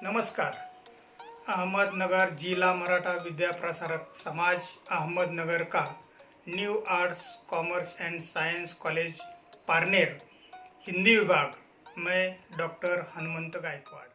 नमस्कार. अहमदनगर जिला मराठा विद्या प्रसारक समाज अहमदनगर का new arts commerce and science college Parner Hindi विभाग में डॉक्टर हनुमंत गायकवाड़.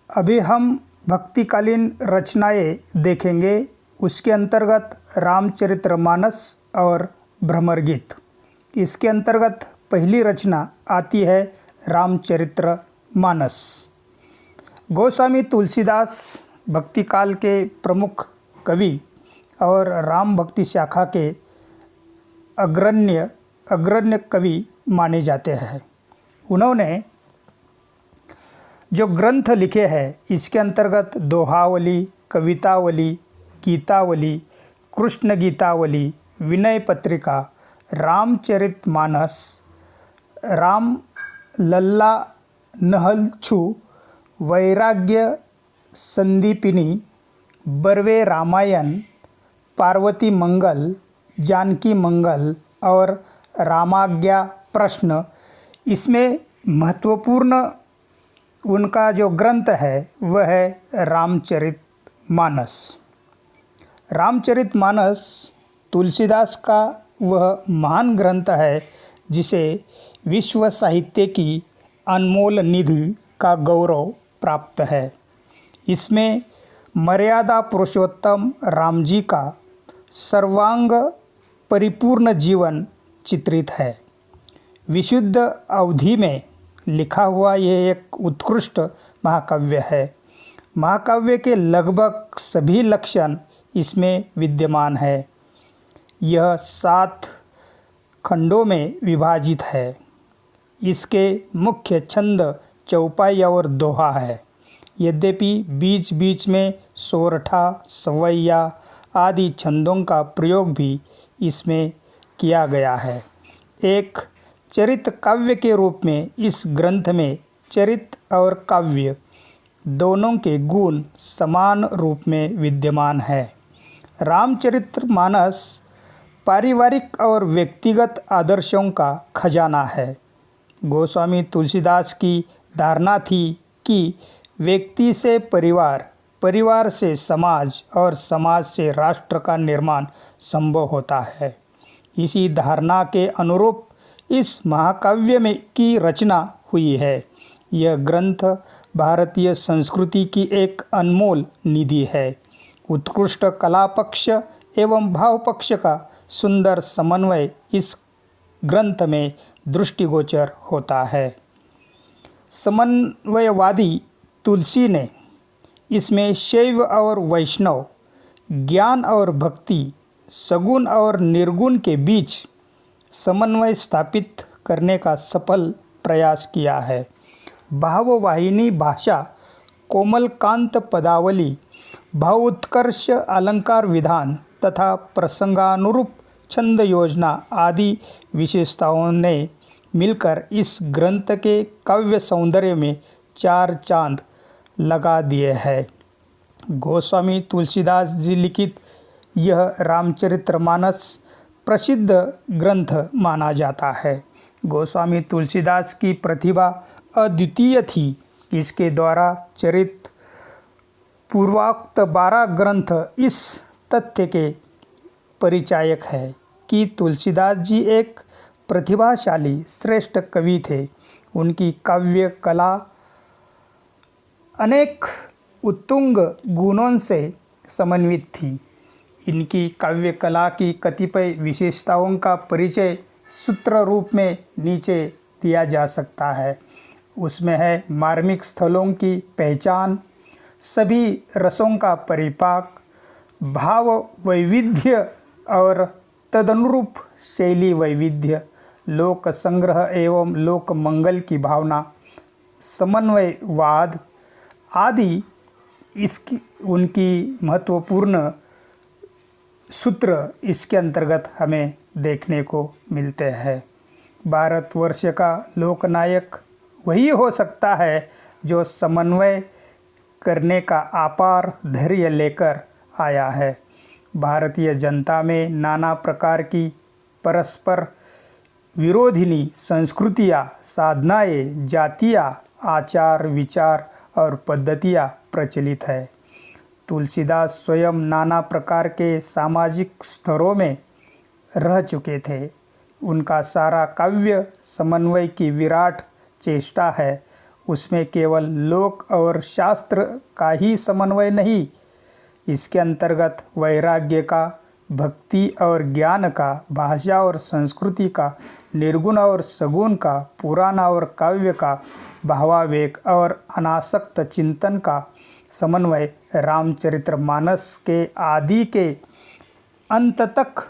अभी हम भक्तिकालीन रचनाएं देखेंगे. उसके अंतर्गत रामचरितमानस और भ्रमर गीत. इसके अंतर्गत पहली रचना आती है रामचरितमानस. गोस्वामी तुलसीदास भक्तिकाल के प्रमुख कवि और राम भक्ति शाखा के अग्रण्य कवि माने जाते हैं. उन्होंने जो ग्रंथ लिखे हैं इसके अंतर्गत दोहावली, कवितावली, गीतावली, कृष्ण गीतावली, विनय पत्रिका, रामचरितमानस, राम लल्ला नहलछू, वैराग्य संदीपिनी, बर्वे रामायण, पार्वती मंगल, जानकी मंगल और रामाज्ञा प्रश्न. इसमें महत्वपूर्ण उनका जो ग्रंथ है वह है रामचरितमानस. रामचरितमानस तुलसीदास का वह महान ग्रंथ है जिसे विश्व साहित्य की अनमोल निधि का गौरव प्राप्त है. इसमें मर्यादा पुरुषोत्तम राम जी का सर्वांग परिपूर्ण जीवन चित्रित है. विशुद्ध अवधि में लिखा हुआ यह एक उत्कृष्ट महाकाव्य है. महाकाव्य के लगभग सभी लक्षण इसमें विद्यमान है. यह 7 खंडों में विभाजित है. इसके मुख्य छंद चौपाई और दोहा है. यद्यपि बीच बीच में सोरठा, सवैया आदि छंदों का प्रयोग भी इसमें किया गया है. एक चरित काव्य के रूप में इस ग्रंथ में चरित और काव्य दोनों के गुण समान रूप में विद्यमान है. रामचरितमानस पारिवारिक और व्यक्तिगत आदर्शों का खजाना है. गोस्वामी तुलसीदास की धारणा थी कि व्यक्ति से परिवार, परिवार से समाज और समाज से राष्ट्र का निर्माण संभव होता है. इसी धारणा के अनुरूप इस महाकाव्य में की रचना हुई है. यह ग्रंथ भारतीय संस्कृति की एक अनमोल निधि है. उत्कृष्ट कला पक्ष एवं भाव पक्ष का सुंदर समन्वय इस ग्रंथ में दृष्टिगोचर होता है. समन्वयवादी तुलसी ने इसमें शैव और वैष्णव, ज्ञान और भक्ति, सगुण और निर्गुण के बीच समन्वय स्थापित करने का सफल प्रयास किया है. भाववाहिनी भाषा, कोमलकांत पदावली, भावोत्कर्ष अलंकार विधान तथा प्रसंगानुरूप छंद योजना आदि विशेषताओं ने मिलकर इस ग्रंथ के काव्य सौंदर्य में 4 चांद लगा दिए हैं. गोस्वामी तुलसीदास जी लिखित यह रामचरितमानस प्रसिद्ध ग्रंथ माना जाता है. गोस्वामी तुलसीदास की प्रतिभा अद्वितीय थी. इसके द्वारा चरित पूर्वोक्त 12 ग्रंथ इस तथ्य के परिचायक है कि तुलसीदास जी एक प्रतिभाशाली श्रेष्ठ कवि थे. उनकी काव्य कला अनेक उत्तुंग गुणों से समन्वित थी. इनकी काव्य कला की कतिपय विशेषताओं का परिचय सूत्र रूप में नीचे दिया जा सकता है. उसमें है मार्मिक स्थलों की पहचान, सभी रसों का परिपाक, भाव वैविध्य और तदनुरूप शैली वैविध्य, लोक संग्रह एवं लोक मंगल की भावना, समन्वयवाद आदि इसकी उनकी महत्वपूर्ण सूत्र इसके अंतर्गत हमें देखने को मिलते हैं. भारतवर्ष का लोकनायक वही हो सकता है जो समन्वय करने का अपार धैर्य लेकर आया है. भारतीय जनता में नाना प्रकार की परस्पर विरोधिनी संस्कृतियाँ, साधनाएं, जातियाँ, आचार विचार और पद्धतियाँ प्रचलित है। तुलसीदास स्वयं नाना प्रकार के सामाजिक स्तरों में रह चुके थे। उनका सारा काव्य समन्वय की विराट चेष्टा है। उसमें केवल लोक और शास्त्र का ही समन्वय नहीं, इसके अंतर्गत वैराग्य का, भक्ति और ज्ञान का, भाषा और संस्कृति का, निर्गुण और सगुण का, पुराण और काव्य का, भावावेग और अनासक्त चिंतन का समन्वय रामचरितमानस के आदि के अंत तक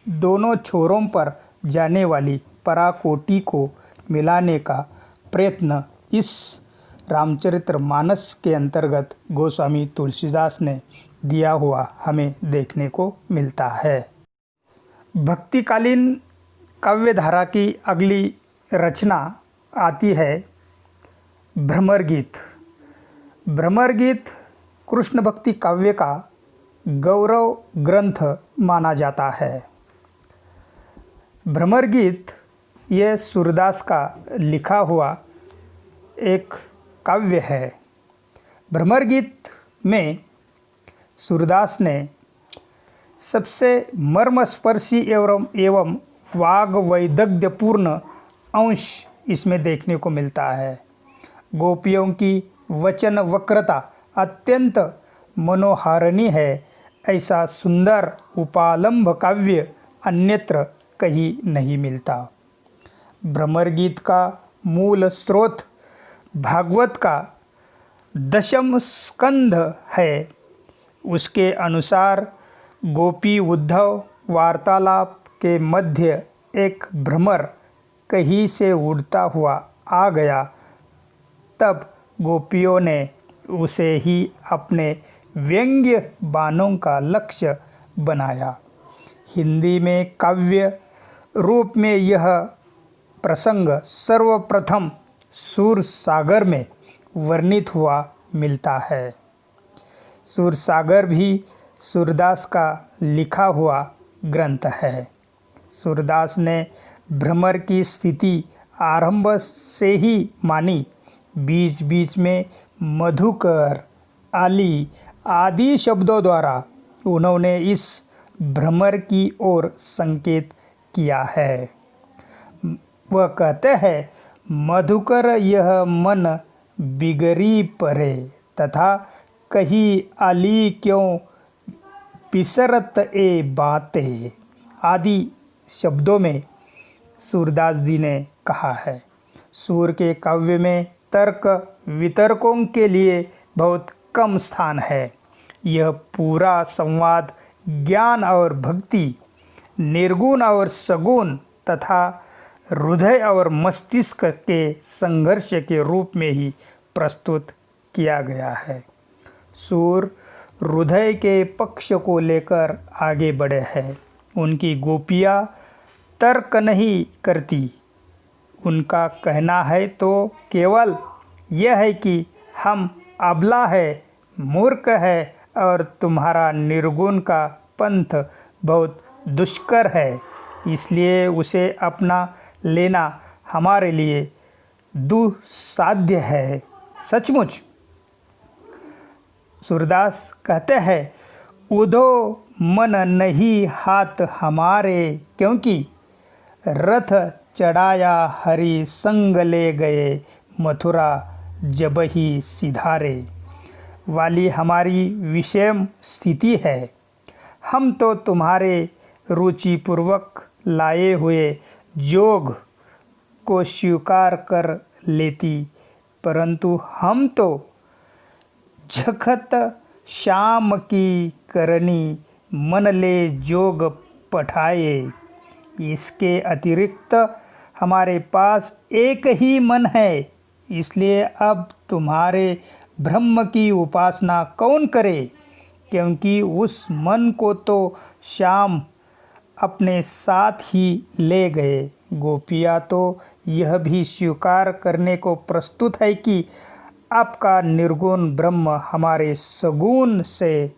दोनों छोरों पर जाने वाली पराकोटि को मिलाने का प्रयत्न इस रामचरितमानस के अंतर्गत गोस्वामी तुलसीदास ने दिया हुआ हमें देखने को मिलता है। भक्तिकालीन काव्यधारा की अगली रचना आती है भ्रमर गीत। भ्रमर गीत कृष्ण भक्ति काव्य का गौरव ग्रंथ माना जाता है। भ्रमर गीत यह सूरदास का लिखा हुआ एक काव्य है। भ्रमर गीत में सूरदास ने सबसे मर्मस्पर्शी एवं वाग वैदग्ध्यपूर्ण अंश इसमें देखने को मिलता है। गोपियों की वचन वक्रता अत्यंत मनोहारिणी है। ऐसा सुंदर उपालंभ काव्य अन्यत्र कहीं नहीं मिलता। भ्रमर गीत का मूल स्रोत भागवत का 10वां स्कंध है। उसके अनुसार गोपी उद्धव वार्तालाप के मध्य एक भ्रमर कहीं से उड़ता हुआ आ गया, तब गोपियों ने उसे ही अपने व्यंग्य बाणों का लक्ष्य बनाया। हिंदी में काव्य रूप में यह प्रसंग सर्वप्रथम सूरसागर में वर्णित हुआ मिलता है। सूरसागर भी सूरदास का लिखा हुआ ग्रंथ है। सूरदास ने भ्रमर की स्थिति आरंभ से ही मानी। बीच बीच में मधुकर, आली आदि शब्दों द्वारा उन्होंने इस भ्रमर की ओर संकेत किया है। वह कहते हैं, मधुकर यह मन बिगड़ी परे, तथा कही आली क्यों पिसरत ए बातें आदि शब्दों में सूरदास जी ने कहा है। सूर के काव्य में तर्क वितर्कों के लिए बहुत कम स्थान है। यह पूरा संवाद ज्ञान और भक्ति, निर्गुण और सगुण तथा हृदय और मस्तिष्क के संघर्ष के रूप में ही प्रस्तुत किया गया है। सूर हृदय के पक्ष को लेकर आगे बढ़े हैं। उनकी गोपियाँ तर्क नहीं करती। उनका कहना है तो केवल यह है कि हम अबला है, मूर्ख है और तुम्हारा निर्गुण का पंथ बहुत दुष्कर है, इसलिए उसे अपना लेना हमारे लिए दुस्साध्य है। सचमुच सूरदास कहते हैं, उधो मन नहीं हाथ हमारे, क्योंकि रथ चढ़ाया हरि संग ले गए, मथुरा जब ही सिधारे। वाली हमारी विषम स्थिति है। हम तो तुम्हारे रुचिपूर्वक लाए हुए जोग को स्वीकार कर लेती, परंतु हम तो जखत श्याम की करनी, मन ले जोग पठाए। इसके अतिरिक्त हमारे पास एक ही मन है, इसलिए अब तुम्हारे ब्रह्म की उपासना कौन करे, क्योंकि उस मन को तो श्याम अपने साथ ही ले गए। गोपियाँ तो यह भी स्वीकार करने को प्रस्तुत है कि आपका निर्गुण ब्रह्म हमारे सगुण से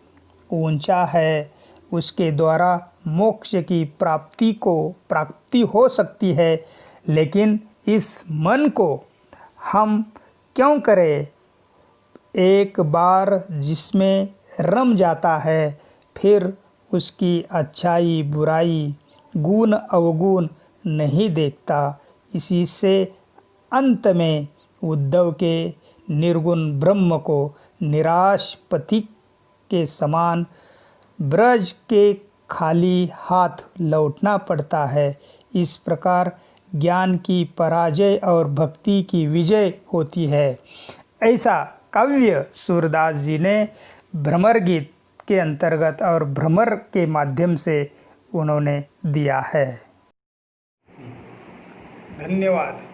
ऊंचा है, उसके द्वारा मोक्ष की प्राप्ति हो सकती है, लेकिन इस मन को हम क्यों करे। एक बार जिसमें रम जाता है फिर उसकी अच्छाई बुराई गुण अवगुण नहीं देखता। इसी से अंत में उद्धव के निर्गुण ब्रह्म को निराश पथिक के समान ब्रज के खाली हाथ लौटना पड़ता है। इस प्रकार ज्ञान की पराजय और भक्ति की विजय होती है। ऐसा काव्य सूरदास जी ने भ्रमर गीत के अंतर्गत और भ्रमर के माध्यम से उन्होंने दिया है। धन्यवाद।